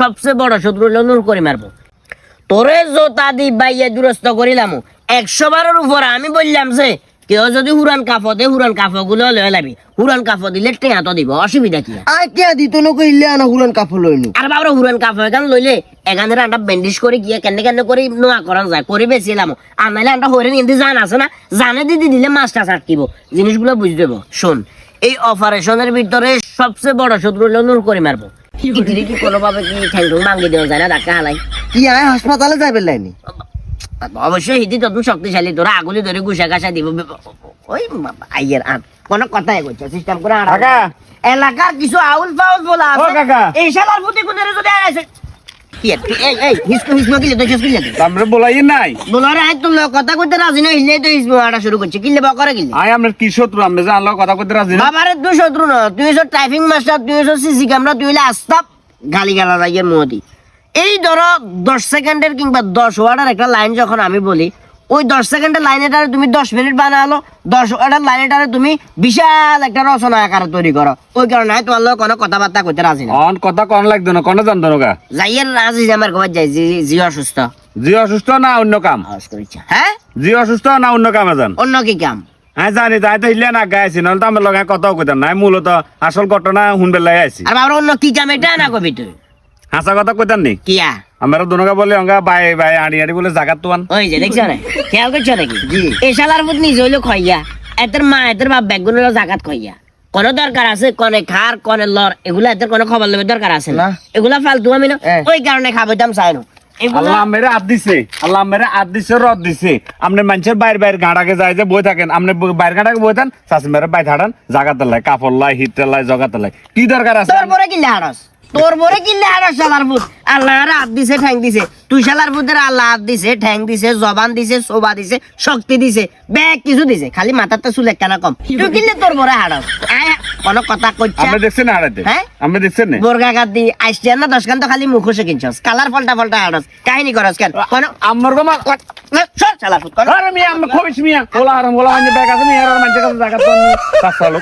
সবচেয়ে বড় শত্রু হলো নূর করে মারবো তোরে জোতা দি বাইয়ে দুরস্ত করিলাম 100 বারের উপর আমি বললাম যে কেউ যদি হুরান কাফগুলো লয়ে লাবি হুরান কাফ দিলে টেয়া তো দিব অসুবিধা কি আই কে দিত ন কইলে না হুরান কাপড় লইনি আর বাবা হুরান কাফ এখান লইলে এখানে আন্ডা ব্যান্ডেজ করে গিয়ে কেন করে নোয়া করান যায় করে বেছিলাম আর নাইলে আন্ডা হরে নিতে জান আছে না জানে দিলে মাছটা ছাটকিব জিনিসগুলো বুঝ দেবো শোন এই অপারেশনের ভিতরে সবচেয়ে বড় শত্রু হলো নূর করে মারবো কি কোনোভাবে কি ঠ্যাং ভাঙ্গি দেওয়া যায় না ধাক্কা হালাই কি আয় হাসপাতালে যাইবে লাইনি অবশ্যই হিতি তত শক্তিশালী তোরা আগুলি ধরে ঘুষা ঘাসা দিব ওই আইয়ের আন কোনো কথাই কইছে সিস্টেম করে আর এলাকার কিছু আউল ফাউল বলা আছে এই শালার প্রতি কোন যদি আছে কি এই হিসকো কি লেতে কি লেতে আমরা বলাই নাই বলারে আই তুমি কথা কইতে রাজি না হিলে তো হিসবো আটা শুরু করছে কিলে বকরে কিলে আই আমরা কি শত্রু আমরা জানলো কথা কইতে রাজি না বাবারে তুই শত্রু না তুই হইছ ট্রাফিক মাস্টার তুই হইছ সিসি ক্যামেরা তুই হইলে আস্তাব গালি গালা যাইয়ের মতি এই ধরো 10 সেকেন্ডের কিংবা 10 ওয়ার্ডের একটা লাইন যখন আমি বলি ওই 10 সেকেন্ডের লাইনেটারে তুমি 10 মিনিট বানালো 10 ওয়ার্ডের লাইনেটারে তুমি বিশাল একটা রচনা আকারে তৈরি করো ওই কারণে তোমার লোক কোনো কথাবার্তা কইতে রাজি না অন কথা কোন লাগতো না কোন জানতো না যাইয়ের রাজি আমার ঘর যাই জি অসুস্থ জি অসুস্থ না অন্য কাম আওয়াজ করিছে হ্যাঁ জি অসুস্থ না অন্য কামে যান অন্য কি কাম হ্যাঁ জানি তাই তো হিলে না গাইছি নাহলে তো আমার লগে কথাও কইতাম না মূলত আসল ঘটনা শুনবে লাই আইছি আর বাবা অন্য কি কাম এটা না কবি তুই হাসা কথা কইতাম নি কিয়া আমরা দুনকা বলে অঙ্গা বাই বাই আড়ি বলে জাগাত তোয়ান ওই যে দেখছ না খেয়াল করছো নাকি এই শালার পুত নিজে হইলো খইয়া এদের মা এদের বাপ ব্যাগুন হলো জাগাত খইয়া কোন দরকার আছে কোনে খার কোনে লর এগুলা এদের কোনো খবর লবে দরকার আছে না এগুলা ফালতু আমি না ওই কারণে খাবইতাম চাই না আল্লাহ মেরে আদ দিছে রদ দিছে আপনি মানুষের বাইরে গাঁটাকে যায় যে বই থাকেন আপনি বাইরে গাঁটাকে বই থাকেন চাষি মেরে বাই থাড়ান জাগাতে লাই কাপড় লাই হিটে লাই জগাতে লাই কি দরকার আছে তোর বরে কিনলে হারাস শালার পুত আল্লাহ হাত দিছে ঠ্যাং দিছে তুই শালার পুতের আল্লাহ হাত দিছে ঠ্যাং দিছে জবান দিছে শোভা দিছে শক্তি দিছে ব্যাগ কিছু দিছে খালি মাথাতে চুল একখানা কম তুই কিনলে তোর বরে হারাস কোন কথা কইছে আপনি দেখছেন না হারাতে হ্যাঁ আপনি দেখছেন না বোরগা গাদি আইসছেন না 10 খান তো খালি মুখোশে কিনছস কালার ফলটা হারাস কাহিনী করস কেন কোন আমার গমা সর শালার পুত আরে মিয়া আমি খবিস মিয়া ওলা আরাম ওলা মানে ব্যাগ আছে মিয়া আর মানে জায়গা তো কাজ চালু